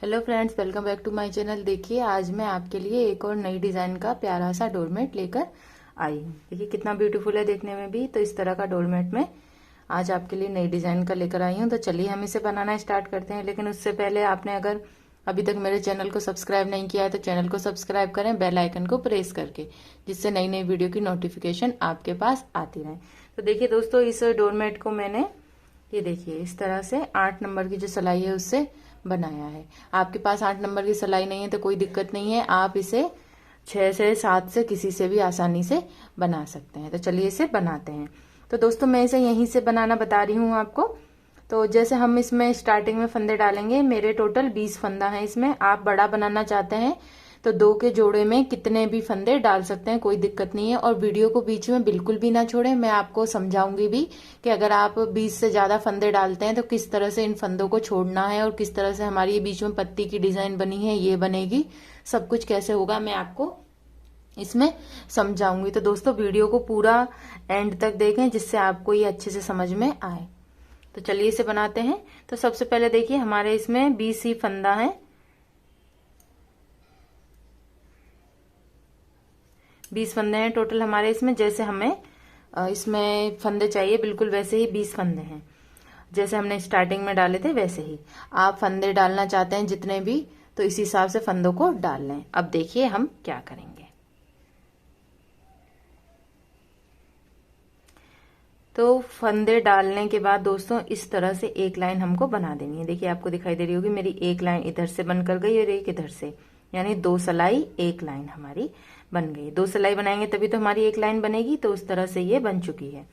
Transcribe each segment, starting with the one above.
Hello friends, welcome back to my channel. देखिए आज मैं आपके लिए एक और नई डिजाइन का प्यारा सा डोरमेट लेकर आई हूँ। देखिए कितना ब्यूटीफुल है देखने में भी। तो इस तरह का डोरमेट मैं आज आपके लिए नई डिजाइन का लेकर आई हूँ। तो चलिए हम इसे बनाना स्टार्ट करते हैं। लेकिन उससे पहले आपने अगर अभी तक मेरे चैनल को सब्सक्राइब नहीं किया है तो चैनल को सब्सक्राइब करें, बेल आइकन को प्रेस करके, जिससे नई नई वीडियो की नोटिफिकेशन आपके पास आती रहे। तो देखिए दोस्तों, इस डोरमेट को मैंने ये देखिए इस तरह से 8 नंबर की जो सिलाई है उससे बनाया है। आपके पास 8 नंबर की सिलाई नहीं है तो कोई दिक्कत नहीं है, आप इसे 6 से 7 से किसी से भी आसानी से बना सकते हैं। तो चलिए इसे बनाते हैं। तो दोस्तों मैं इसे यहीं से बनाना बता रही हूँ आपको। तो जैसे हम इसमें स्टार्टिंग में फंदे डालेंगे, मेरे टोटल 20 फंदा है इसमें। आप बड़ा बनाना चाहते हैं तो 2 के जोड़े में कितने भी फंदे डाल सकते हैं, कोई दिक्कत नहीं है। और वीडियो को बीच में बिल्कुल भी ना छोड़ें, मैं आपको समझाऊंगी भी कि अगर आप 20 से ज्यादा फंदे डालते हैं तो किस तरह से इन फंदों को छोड़ना है और किस तरह से हमारी ये बीच में पत्ती की डिजाइन बनी है ये बनेगी, सब कुछ कैसे होगा मैं आपको इसमें समझाऊंगी। तो दोस्तों वीडियो को पूरा एंड तक देखें जिससे आपको ये अच्छे से समझ में आए। तो चलिए इसे बनाते हैं। तो सबसे पहले देखिए हमारे इसमें 20 ही फंदा है। 20 फंदे हैं टोटल हमारे इसमें। जैसे हमें इसमें फंदे चाहिए बिल्कुल वैसे ही 20 फंदे हैं, जैसे हमने स्टार्टिंग में डाले थे वैसे ही आप फंदे डालना चाहते हैं जितने भी, तो इस हिसाब से फंदों को डाल लें। अब देखिए हम क्या करेंगे। तो फंदे डालने के बाद दोस्तों इस तरह से एक लाइन हमको बना देनी है। देखिए आपको दिखाई दे रही होगी मेरी एक लाइन इधर से बनकर गई और एक इधर से, यानी 2 सिलाई एक लाइन हमारी बन गई। 2 सिलाई बनाएंगे तभी तो हमारी एक लाइन बनेगी। तो उस तरह से ये बन चुकी है।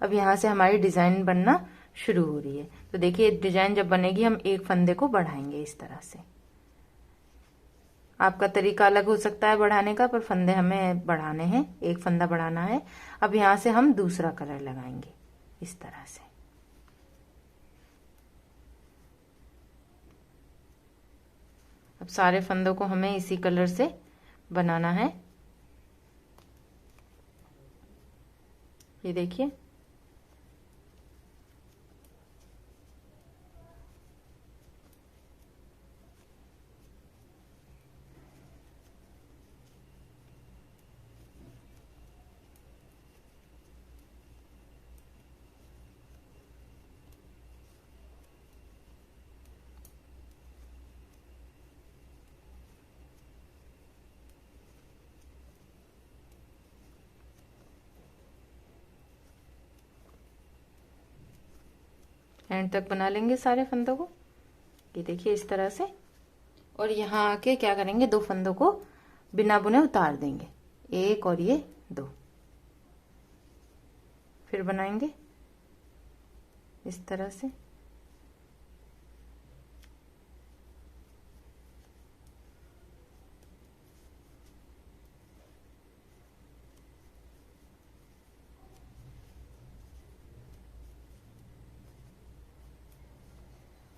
अब यहाँ से हमारी डिजाइन बनना शुरू हो रही है। तो देखिए डिजाइन जब बनेगी हम एक फंदे को बढ़ाएंगे इस तरह से। आपका तरीका अलग हो सकता है बढ़ाने का, पर फंदे हमें बढ़ाने हैं, एक फंदा बढ़ाना है। अब यहाँ से हम दूसरा कलर लगाएंगे इस तरह से। अब सारे फंदों को हमें इसी कलर से बनाना है। ये देखिए एंड तक बना लेंगे सारे फंदों को। ये देखिए इस तरह से। और यहाँ आके क्या करेंगे, 2 फंदों को बिना बुने उतार देंगे, एक और ये 2। फिर बनाएंगे इस तरह से।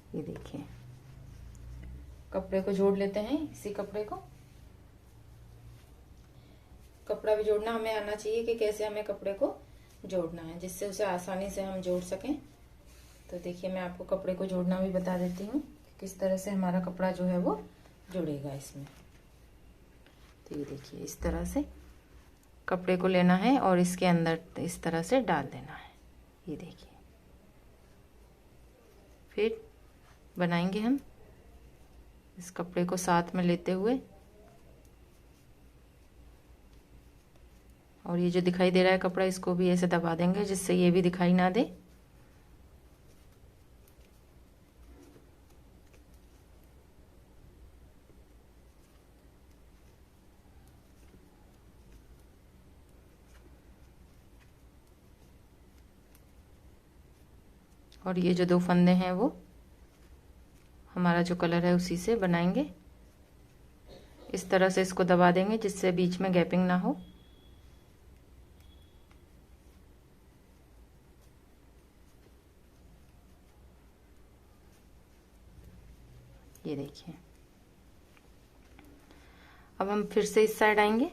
ये देखिए कपड़े को जोड़ लेते हैं। इसी कपड़े को, कपड़ा भी जोड़ना हमें आना चाहिए कि कैसे हमें कपड़े को जोड़ना है, जिससे उसे आसानी से हम जोड़ सकें। तो देखिए मैं आपको कपड़े को जोड़ना भी बता देती हूँ किस तरह से हमारा कपड़ा जो है वो जुड़ेगा इसमें। तो ये देखिए इस तरह से कपड़े को लेना है और इसके अंदर इस तरह से डाल देना है। ये देखिए फिर बनाएंगे हम इस कपड़े को साथ में लेते हुए। और ये जो दिखाई दे रहा है कपड़ा, इसको भी ऐसे दबा देंगे जिससे ये भी दिखाई ना दे। और ये जो 2 फंदे हैं वो हमारा जो कलर है उसी से बनाएंगे। इस तरह से इसको दबा देंगे जिससे बीच में गैपिंग ना हो। ये देखिए अब हम फिर से इस साइड आएंगे,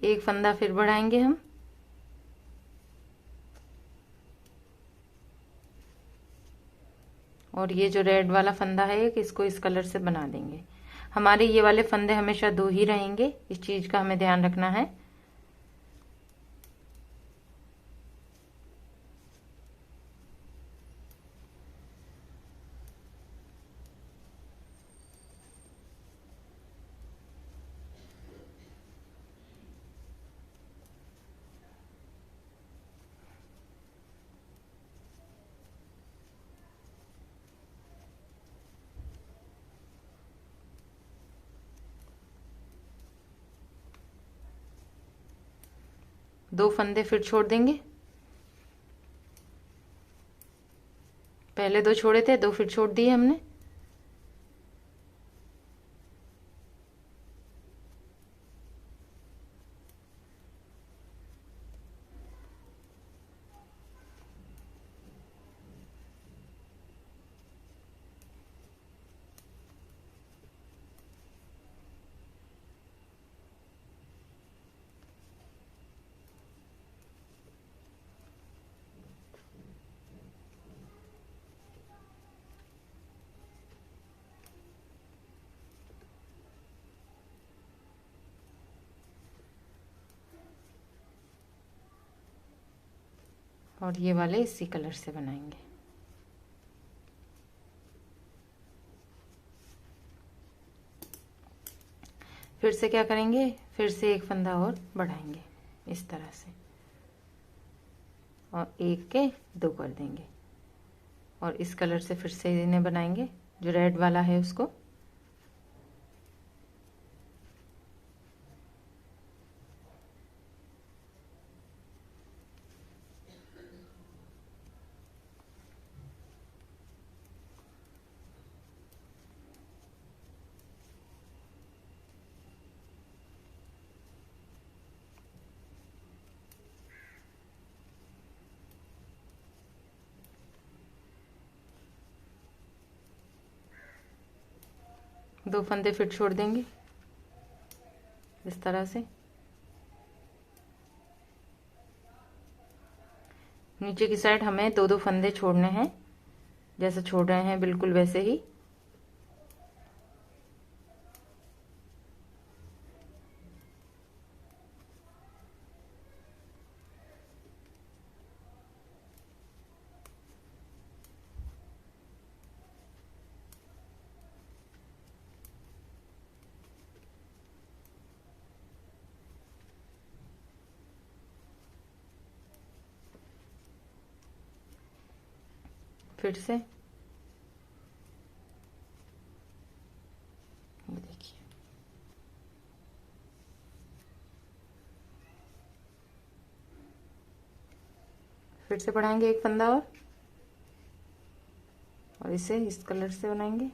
एक फंदा फिर बढ़ाएंगे हम। और ये जो रेड वाला फंदा है कि इसको इस कलर से बना देंगे। हमारे ये वाले फंदे हमेशा 2 ही रहेंगे, इस चीज का हमें ध्यान रखना है। दो फंदे फिर छोड़ देंगे, पहले 2 छोड़े थे, 2 फिर छोड़ दिए हमने। और ये वाले इसी कलर से बनाएंगे। फिर से क्या करेंगे, फिर से एक फंदा और बढ़ाएंगे इस तरह से, और एक के 2 कर देंगे, और इस कलर से फिर से इन्हें बनाएंगे, जो रेड वाला है उसको। दो फंदे फिर छोड़ देंगे इस तरह से। नीचे की साइड हमें 2-2 फंदे छोड़ने हैं, जैसे छोड़ रहे हैं बिल्कुल वैसे ही। फिर से ये देखिए, फिर से बढ़ाएंगे एक फंदा और इसे इस कलर से बनाएंगे।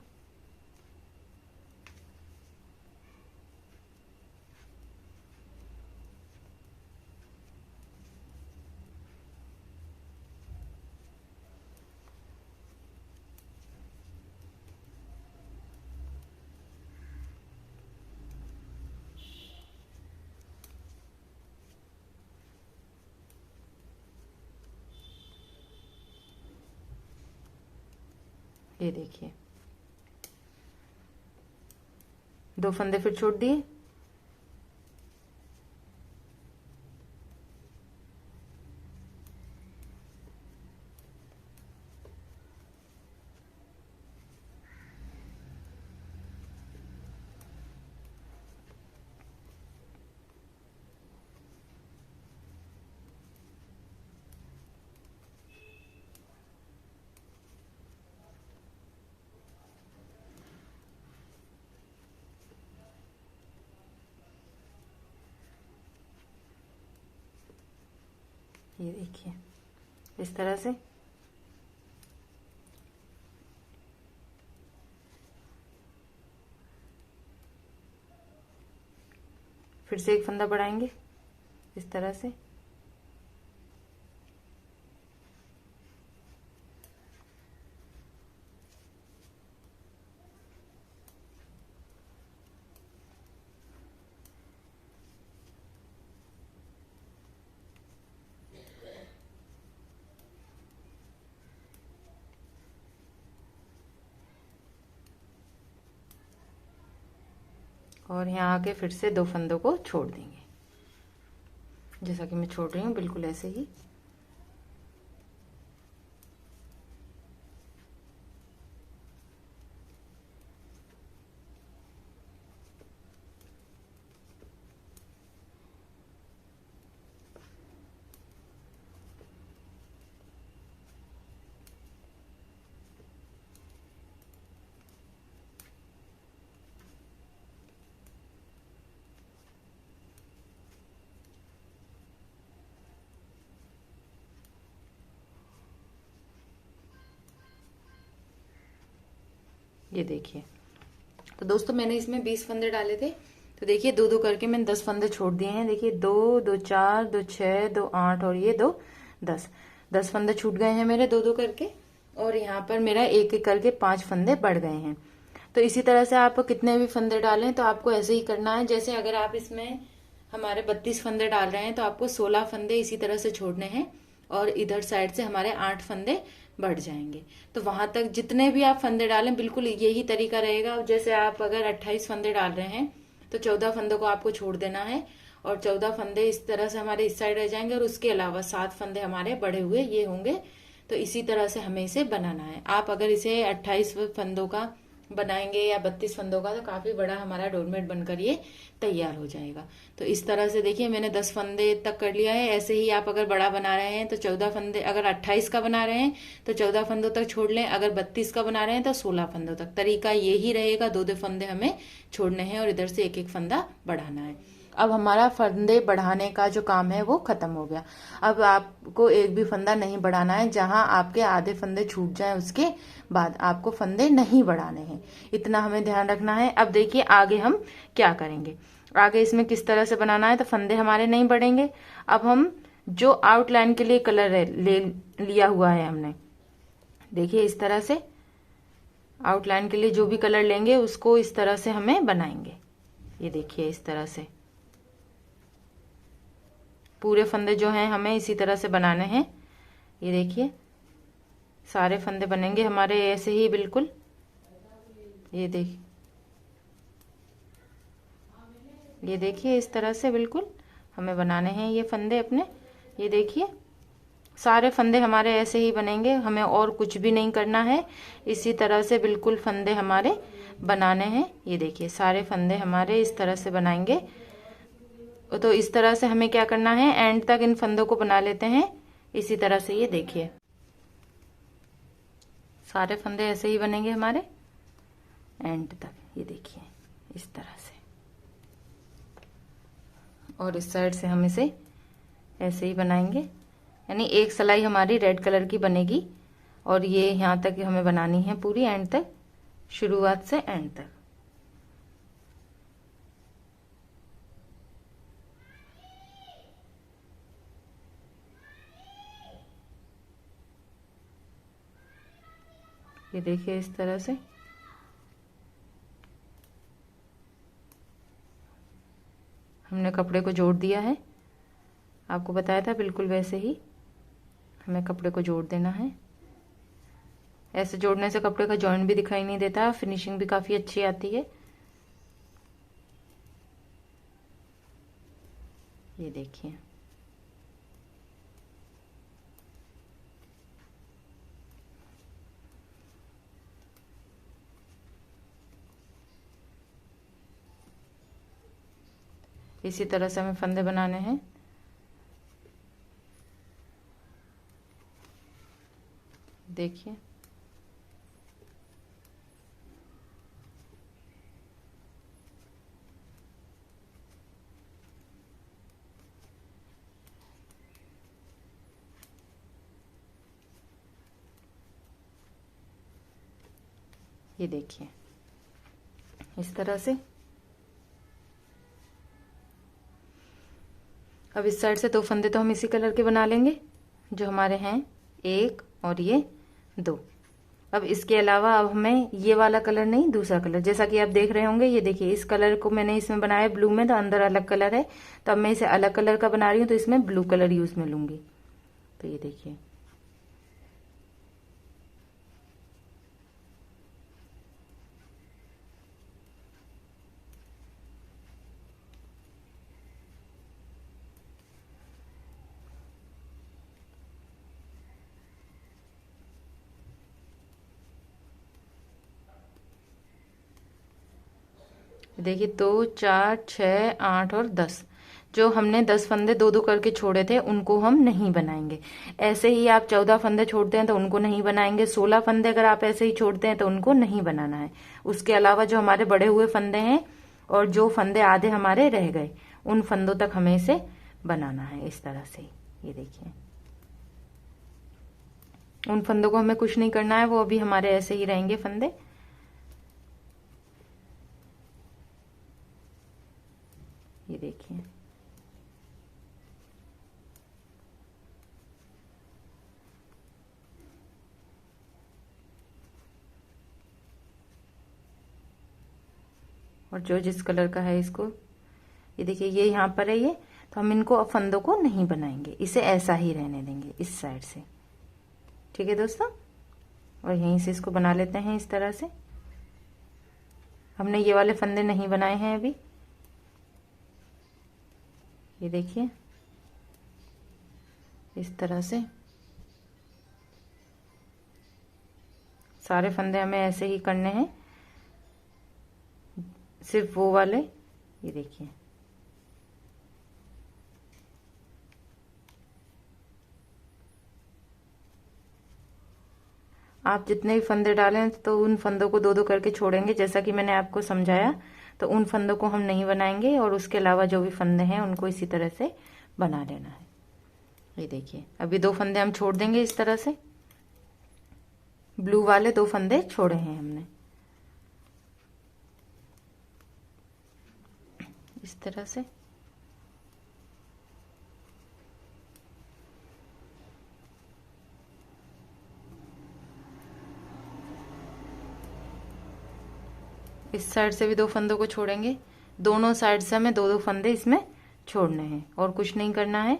ये देखिए, 2 फंदे फिर छोड़ दिए, ये देखिए इस तरह से। फिर से एक फंदा बढ़ाएंगे इस तरह से। और यहाँ आके फिर से 2 फंदों को छोड़ देंगे, जैसा कि मैं छोड़ रही हूँ बिल्कुल ऐसे ही। ये देखिए, तो दोस्तों मैंने इसमें 20 फंदे डाले थे, तो देखिए 2-2 करके मैंने 10 फंदे छोड़ दिए हैं। देखिए 2 2 4 2 6 2 8 और ये 2 10 फंदे छूट गए हैं मेरे 2-2 करके, और यहाँ पर मेरा 1-1 करके 5 फंदे बढ़ गए हैं। तो इसी तरह से आप कितने भी फंदे डालें तो आपको ऐसे ही करना है। जैसे अगर आप इसमें हमारे 32 फंदे डाल रहे हैं तो आपको 16 फंदे इसी तरह से छोड़ने हैं, और इधर साइड से हमारे 8 फंदे बढ़ जाएंगे। तो वहां तक जितने भी आप फंदे डालें बिल्कुल यही तरीका रहेगा। जैसे आप अगर 28 फंदे डाल रहे हैं तो 14 फंदों को आपको छोड़ देना है, और 14 फंदे इस तरह से हमारे इस साइड रह जाएंगे, और उसके अलावा 7 फंदे हमारे बढ़े हुए ये होंगे। तो इसी तरह से हमें इसे बनाना है। आप अगर इसे 28 फंदों का बनाएंगे या 32 फंदों का तो काफी बड़ा हमारा डोरमेट बनकर ये तैयार हो जाएगा। तो इस तरह से देखिए मैंने 10 फंदे तक कर लिया है। ऐसे ही आप अगर बड़ा बना रहे हैं तो 14 फंदे, अगर 28 का बना रहे हैं तो 14 फंदों तक छोड़ लें, अगर 32 का बना रहे हैं तो 16 फंदों तक। तरीका यही रहेगा, 2-2 फंदे हमें छोड़ने हैं और इधर से 1-1 फंदा बढ़ाना है। अब हमारा फंदे बढ़ाने का जो काम है वो खत्म हो गया। अब आपको एक भी फंदा नहीं बढ़ाना है। जहां आपके आधे फंदे छूट जाएं उसके बाद आपको फंदे नहीं बढ़ाने हैं, इतना हमें ध्यान रखना है। अब देखिए आगे हम क्या करेंगे, आगे इसमें किस तरह से बनाना है। तो फंदे हमारे नहीं बढ़ेंगे। अब हम जो आउटलाइन के लिए कलर ले लिया हुआ है हमने, देखिए इस तरह से आउटलाइन के लिए जो भी कलर लेंगे उसको इस तरह से हमें बनाएंगे। ये देखिए इस तरह से पूरे फंदे जो हैं हमें इसी तरह से बनाने हैं। ये देखिए सारे फंदे बनेंगे हमारे ऐसे ही बिल्कुल। ये देखिए इस तरह से बिल्कुल हमें बनाने हैं ये फंदे अपने। ये देखिए सारे फंदे हमारे ऐसे ही बनेंगे, हमें और कुछ भी नहीं करना है। इसी तरह से बिल्कुल फंदे हमारे बनाने हैं। ये देखिए सारे फंदे हमारे इस तरह से बनाएंगे। तो इस तरह से हमें क्या करना है, एंड तक इन फंदों को बना लेते हैं इसी तरह से। ये देखिए सारे फंदे ऐसे ही बनेंगे हमारे एंड तक। ये देखिए इस तरह से, और इस साइड से हम इसे ऐसे ही बनाएंगे। यानी एक सिलाई हमारी रेड कलर की बनेगी, और ये यहाँ तक हमें बनानी है पूरी एंड तक, शुरुआत से एंड तक। ये देखिए इस तरह से हमने कपड़े को जोड़ दिया है। आपको बताया था बिल्कुल वैसे ही हमें कपड़े को जोड़ देना है। ऐसे जोड़ने से कपड़े का जॉइंट भी दिखाई नहीं देता, फिनिशिंग भी काफी अच्छी आती है। ये देखिए इसी तरह से हमें फंदे बनाने हैं। देखिए ये देखिए इस तरह से। अब इस साइड से 2 फंदे तो हम इसी कलर के बना लेंगे जो हमारे हैं, 1 और ये 2। अब इसके अलावा अब हमें ये वाला कलर नहीं, दूसरा कलर, जैसा कि आप देख रहे होंगे। ये देखिए इस कलर को मैंने इसमें बनाया ब्लू में, तो अंदर अलग कलर है, तो अब मैं इसे अलग कलर का बना रही हूँ, तो इसमें ब्लू कलर यूज में लूंगी। तो ये देखिए देखिए 2 4 6 8 और 10, जो हमने 10 फंदे दो दो करके छोड़े थे उनको हम नहीं बनाएंगे। ऐसे ही आप 14 फंदे छोड़ते हैं तो उनको नहीं बनाएंगे, 16 फंदे अगर आप ऐसे ही छोड़ते हैं तो उनको नहीं बनाना है। उसके अलावा जो हमारे बड़े हुए फंदे हैं और जो फंदे आधे हमारे रह गए उन फंदों तक हमें इसे बनाना है इस तरह से। ये देखिए उन फंदों को हमें कुछ नहीं करना है, वो अभी हमारे ऐसे ही रहेंगे फंदे। ये देखिए और जो जिस कलर का है इसको, ये देखिए ये यहाँ पर है ये, तो हम इनको अब फंदों को नहीं बनाएंगे, इसे ऐसा ही रहने देंगे इस साइड से। ठीक है दोस्तों, और यहीं से इसको बना लेते हैं इस तरह से। हमने ये वाले फंदे नहीं बनाए हैं अभी। ये देखिए इस तरह से सारे फंदे हमें ऐसे ही करने हैं, सिर्फ वो वाले। ये देखिए आप जितने भी फंदे डालें तो उन फंदों को दो दो करके छोड़ेंगे, जैसा कि मैंने आपको समझाया। तो उन फंदों को हम नहीं बनाएंगे और उसके अलावा जो भी फंदे हैं उनको इसी तरह से बना लेना है। ये देखिए अभी दो फंदे हम छोड़ देंगे इस तरह से, ब्लू वाले दो फंदे छोड़े हैं हमने इस तरह से। इस साइड से भी दो फंदों को छोड़ेंगे, दोनों साइड से हमें दो दो फंदे इसमें छोड़ने हैं और कुछ नहीं करना है।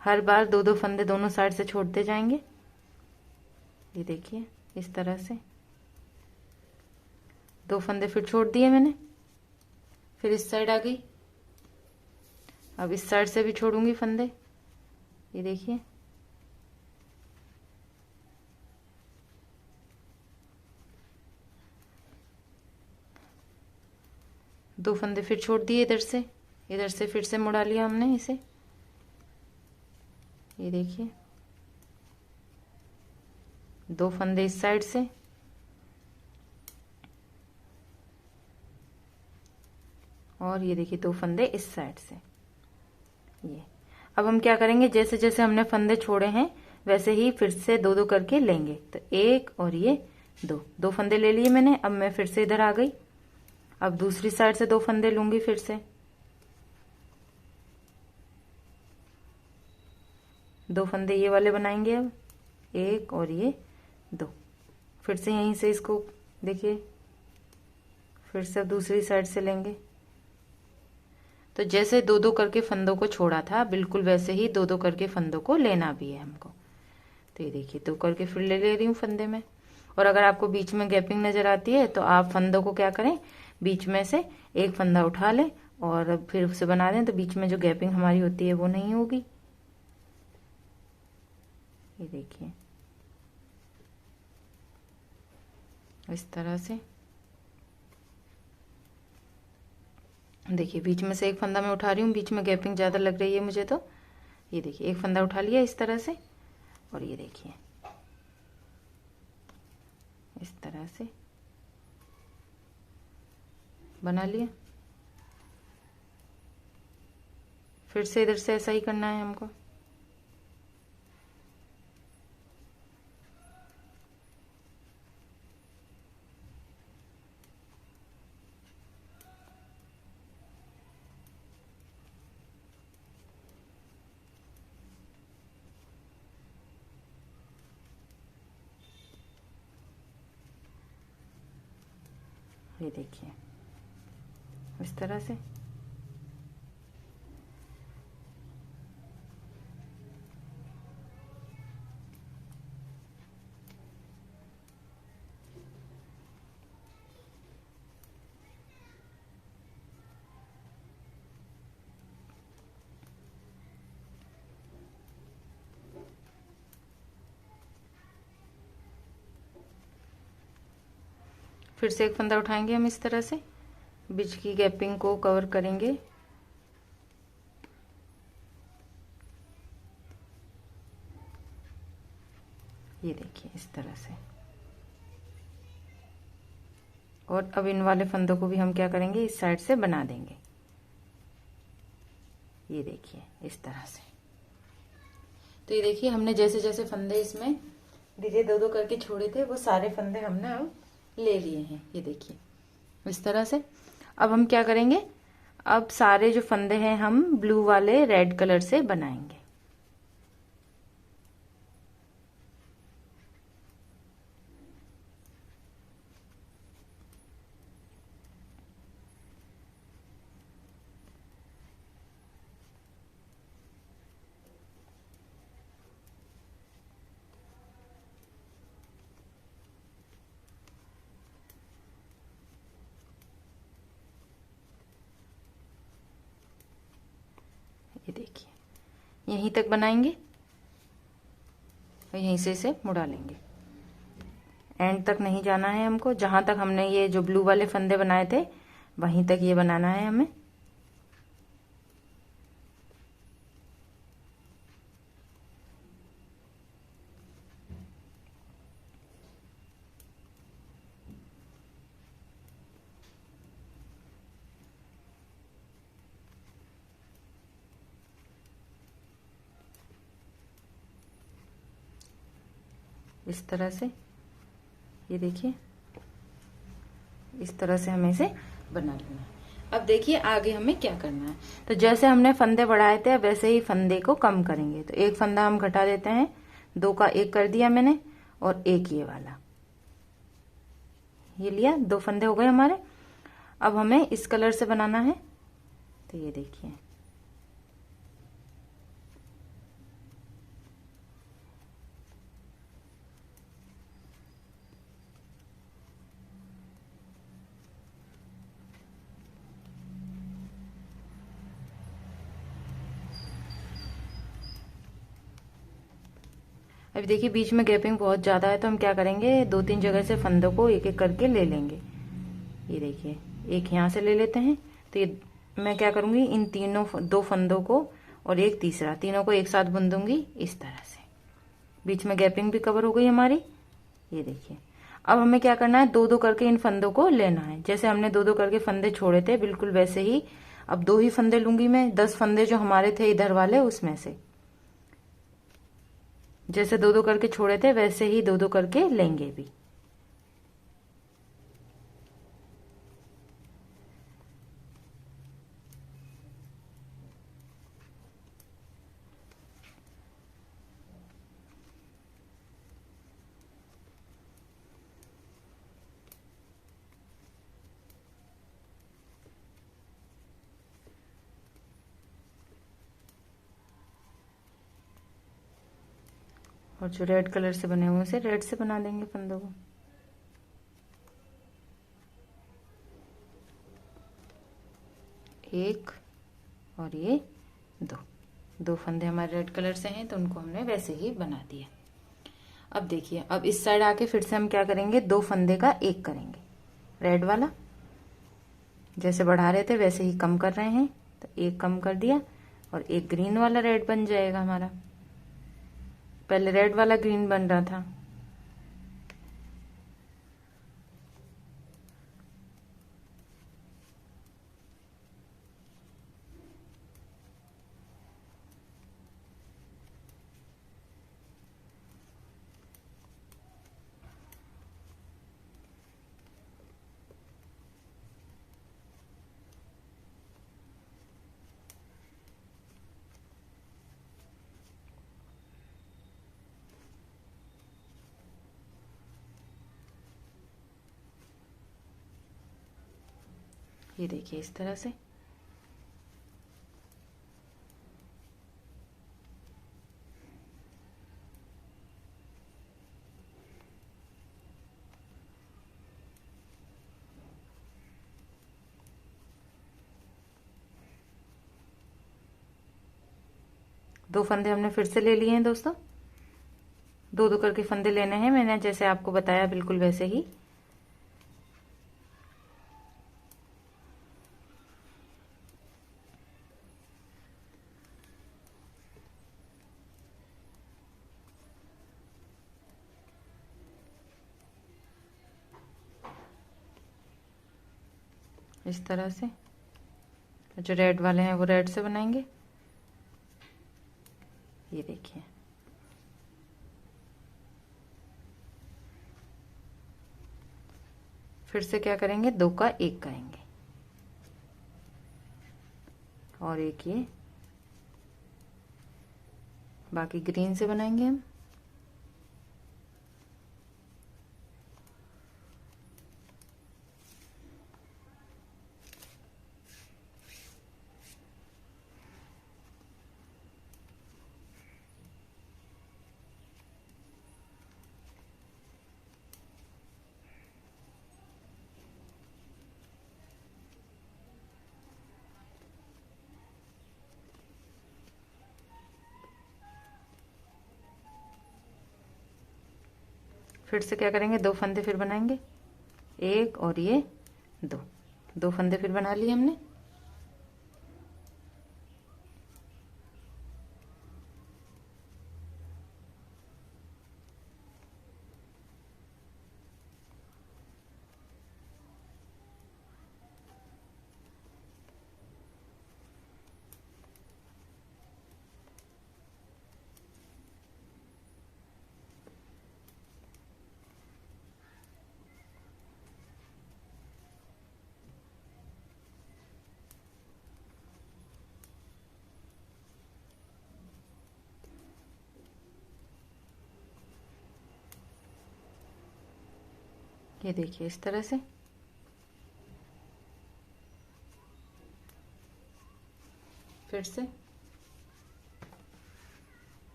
हर बार दो दो फंदे दोनों साइड से छोड़ते जाएंगे। ये देखिए इस तरह से दो फंदे फिर छोड़ दिए मैंने, फिर इस साइड आ गई। अब इस साइड से भी छोड़ूंगी फंदे। ये देखिए दो फंदे फिर छोड़ दिए इधर से फिर से मुड़ा लिया हमने इसे। ये देखिए दो फंदे इस साइड से और ये देखिए दो फंदे इस साइड से। ये अब हम क्या करेंगे, जैसे जैसे हमने फंदे छोड़े हैं वैसे ही फिर से दो दो करके लेंगे। तो एक और ये दो, दो फंदे ले लिए मैंने। अब मैं फिर से इधर आ गई, अब दूसरी साइड से दो फंदे लूंगी फिर से। दो फंदे ये वाले बनाएंगे, अब एक और ये दो। फिर से यहीं से इसको देखिए फिर से दूसरी साइड से लेंगे। तो जैसे दो दो करके फंदों को छोड़ा था बिल्कुल वैसे ही दो दो करके फंदों को लेना भी है हमको। तो ये देखिए दो करके फिर ले रही हूँ फंदे में। और अगर आपको बीच में गैपिंग नजर आती है तो आप फंदों को क्या करें, बीच में से एक फंदा उठा लें और फिर उसे बना दें, तो बीच में जो गैपिंग हमारी होती है वो नहीं होगी। ये देखिए इस तरह से। देखिए बीच में से एक फंदा मैं उठा रही हूँ, बीच में गैपिंग ज़्यादा लग रही है मुझे, तो ये देखिए एक फंदा उठा लिया इस तरह से और ये देखिए इस तरह से बना लिया। फिर से इधर से ऐसा ही करना है हमको। ये देखिए इस तरह से। फिर से एक फंदा उठाएंगे हम इस तरह से, बीच की गैपिंग को कवर करेंगे। ये देखिए इस तरह से। और अब इन वाले फंदों को भी हम क्या करेंगे, इस साइड से बना देंगे। ये देखिए इस तरह से। तो ये देखिए हमने जैसे जैसे फंदे इसमें धीरे दो दो करके छोड़े थे, वो सारे फंदे हमने अब ले लिए हैं। ये देखिए इस तरह से। अब हम क्या करेंगे, अब सारे जो फंदे हैं हम ब्लू वाले रेड कलर से बनाएंगे। ये देखिए यहीं तक बनाएंगे और यहीं से इसे मुड़ा लेंगे। एंड तक नहीं जाना है हमको, जहां तक हमने ये जो ब्लू वाले फंदे बनाए थे वहीं तक ये बनाना है हमें। इस तरह से ये देखिए इस तरह से हमें इसे बना लेना है। अब देखिए आगे हमें क्या करना है। तो जैसे हमने फंदे बढ़ाए थे वैसे ही फंदे को कम करेंगे। तो एक फंदा हम घटा देते हैं, दो का एक कर दिया मैंने, और एक ये वाला, ये लिया, दो फंदे हो गए हमारे। अब हमें इस कलर से बनाना है। तो ये देखिए अभी देखिए बीच में गैपिंग बहुत ज़्यादा है, तो हम क्या करेंगे, दो तीन जगह से फंदों को एक एक करके ले लेंगे। ये देखिए एक यहाँ से ले लेते हैं। तो ये मैं क्या करूँगी, इन तीनों दो फंदों को और एक तीसरा, तीनों को एक साथ बुन दूंगी इस तरह से। बीच में गैपिंग भी कवर हो गई हमारी। ये देखिए अब हमें क्या करना है, दो दो करके इन फंदों को लेना है। जैसे हमने दो दो करके फंदे छोड़े थे बिल्कुल वैसे ही अब दो ही फंदे लूंगी मैं, 10 फंदे जो हमारे थे इधर वाले उसमें से। जैसे दो दो करके छोड़े थे वैसे ही दो दो करके लेंगे भी। और जो रेड कलर से बने हुए उसे रेड से बना देंगे फंदों को। एक और ये दो, दो फंदे हमारे रेड कलर से हैं तो उनको हमने वैसे ही बना दिया। अब देखिए अब इस साइड आके फिर से हम क्या करेंगे, दो फंदे का एक करेंगे, रेड वाला जैसे बढ़ा रहे थे वैसे ही कम कर रहे हैं। तो एक कम कर दिया और एक ग्रीन वाला रेड बन जाएगा हमारा। पहले रेड वाला ग्रीन बन रहा था। ये देखिए इस तरह से। दो फंदे हमने फिर से ले लिए हैं दोस्तों, दो दो करके फंदे लेने हैं, मैंने जैसे आपको बताया बिल्कुल वैसे ही। इस तरह से। जो रेड वाले हैं वो रेड से बनाएंगे। ये देखिए, फिर से क्या करेंगे, 2 का 1 करेंगे और एक ये बाकी ग्रीन से बनाएंगे हम। फिर से क्या करेंगे, 2 फंदे फिर बनाएंगे, एक और ये 2 फंदे फिर बना लिए हमने। ये देखिए इस तरह से। फिर से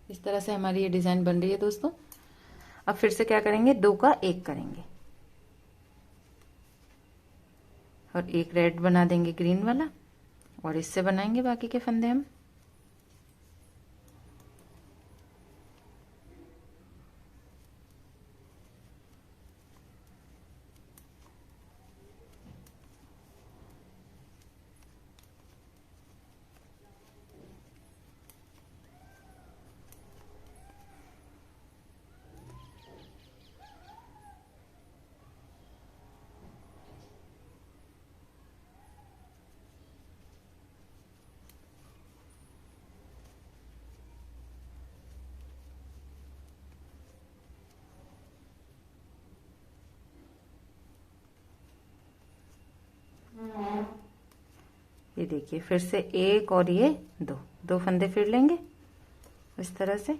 इस तरह से हमारी ये डिजाइन बन रही है दोस्तों। अब फिर से क्या करेंगे, 2 का 1 करेंगे और एक रेड बना देंगे ग्रीन वाला और इससे बनाएंगे बाकी के फंदे हम। ये देखिए फिर से एक और ये 2 फंदे फिर लेंगे इस तरह से।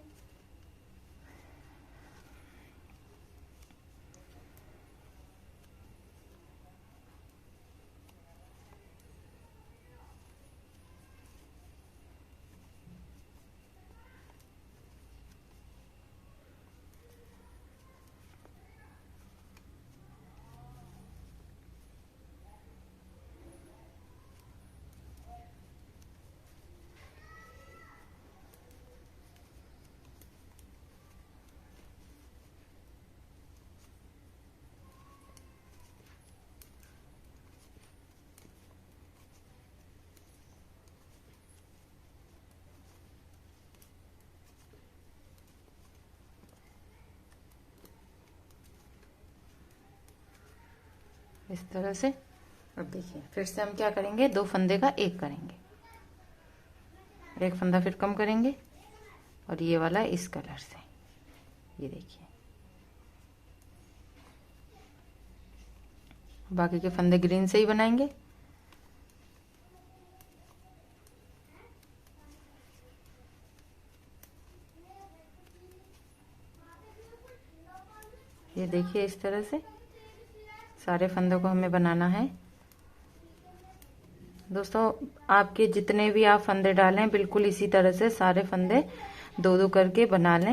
इस तरह से। अब देखिए फिर से हम क्या करेंगे, 2 फंदे का 1 करेंगे, एक फंदा फिर कम करेंगे और ये वाला इस कलर से। ये देखिए बाकी के फंदे ग्रीन से ही बनाएंगे। ये देखिए इस तरह से सारे फंदों को हमें बनाना है दोस्तों। आपके जितने भी आप फंदे डालें बिल्कुल इसी तरह से सारे फंदे 2-2 करके बना लें।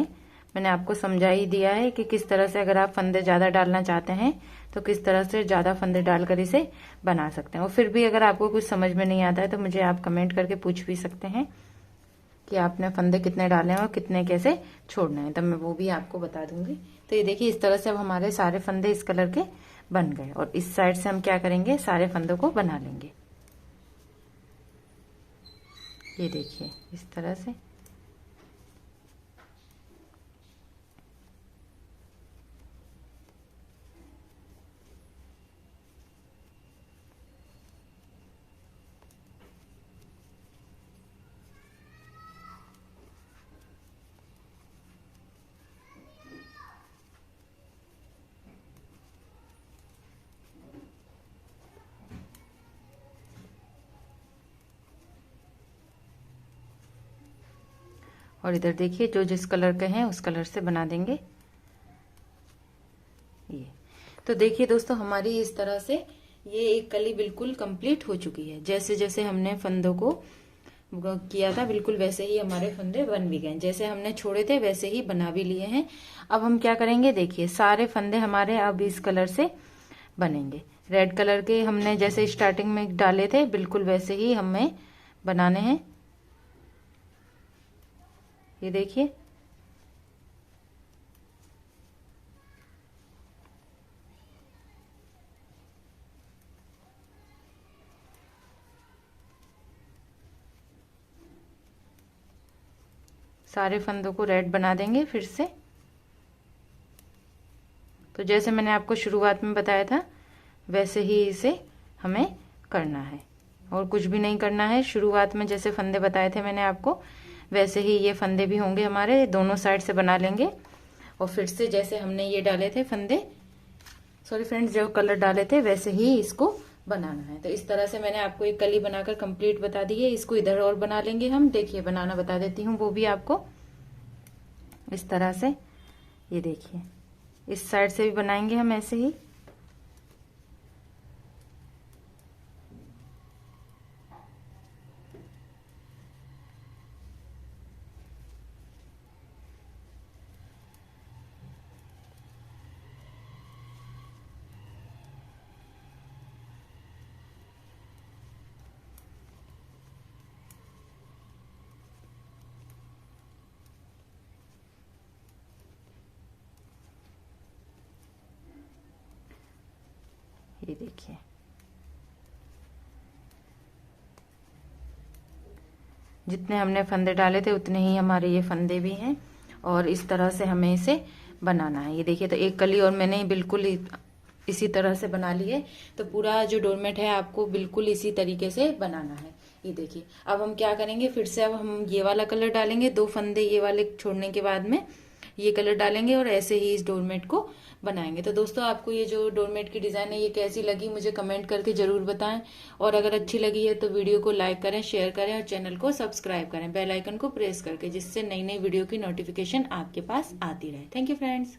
मैंने आपको समझा ही दिया है कि किस तरह से अगर आप फंदे ज़्यादा डालना चाहते हैं तो किस तरह से ज़्यादा फंदे डालकर इसे बना सकते हैं। और फिर भी अगर आपको कुछ समझ में नहीं आता है तो मुझे आप कमेंट करके पूछ भी सकते हैं कि आपने फंदे कितने डाले हैं और कितने कैसे छोड़ने हैं, तब मैं वो भी आपको बता दूंगी। तो ये देखिए इस तरह से अब हमारे सारे फंदे इस कलर के बन गए और इस साइड से हम क्या करेंगे, सारे फंदों को बना लेंगे। ये देखिए इस तरह से। और इधर देखिए जो जिस कलर के हैं उस कलर से बना देंगे ये। तो देखिए दोस्तों हमारी इस तरह से ये एक कली बिल्कुल कंप्लीट हो चुकी है। जैसे जैसे हमने फंदों को किया था बिल्कुल वैसे ही हमारे फंदे बन भी गए, जैसे हमने छोड़े थे वैसे ही बना भी लिए हैं। अब हम क्या करेंगे, देखिए सारे फंदे हमारे अब इस कलर से बनेंगे। रेड कलर के हमने जैसे स्टार्टिंग में डाले थे बिल्कुल वैसे ही हमें बनाने हैं। ये देखिए सारे फंदों को रेड बना देंगे फिर से। तो जैसे मैंने आपको शुरुआत में बताया था वैसे ही इसे हमें करना है और कुछ भी नहीं करना है। शुरुआत में जैसे फंदे बताए थे मैंने आपको वैसे ही ये फंदे भी होंगे हमारे, दोनों साइड से बना लेंगे। और फिर से जैसे हमने ये डाले थे फंदे, सॉरी फ्रेंड्स, जो कलर डाले थे वैसे ही इसको बनाना है। तो इस तरह से मैंने आपको एक कली बनाकर कंप्लीट बता दी है। इसको इधर और बना लेंगे हम। देखिए बनाना बता देती हूँ वो भी आपको इस तरह से। ये देखिए इस साइड से भी बनाएंगे हम ऐसे ही। ये देखिए जितने हमने फंदे डाले थे उतने ही हमारे ये फंदे भी हैं और इस तरह से हमें इसे बनाना है। ये देखिए तो एक कली और मैंने बिल्कुल इसी तरह से बना ली है। तो पूरा जो डोरमेट है आपको बिल्कुल इसी तरीके से बनाना है। ये देखिए अब हम क्या करेंगे, फिर से अब हम ये वाला कलर डालेंगे। 2 फंदे ये वाले छोड़ने के बाद में ये कलर डालेंगे और ऐसे ही इस डोरमेट को बनाएंगे। तो दोस्तों आपको ये जो डोरमेट की डिजाइन है ये कैसी लगी मुझे कमेंट करके जरूर बताएं। और अगर अच्छी लगी है तो वीडियो को लाइक करें, शेयर करें और चैनल को सब्सक्राइब करें बेल आइकन को प्रेस करके, जिससे नई नई वीडियो की नोटिफिकेशन आपके पास आती रहे। Thank you friends.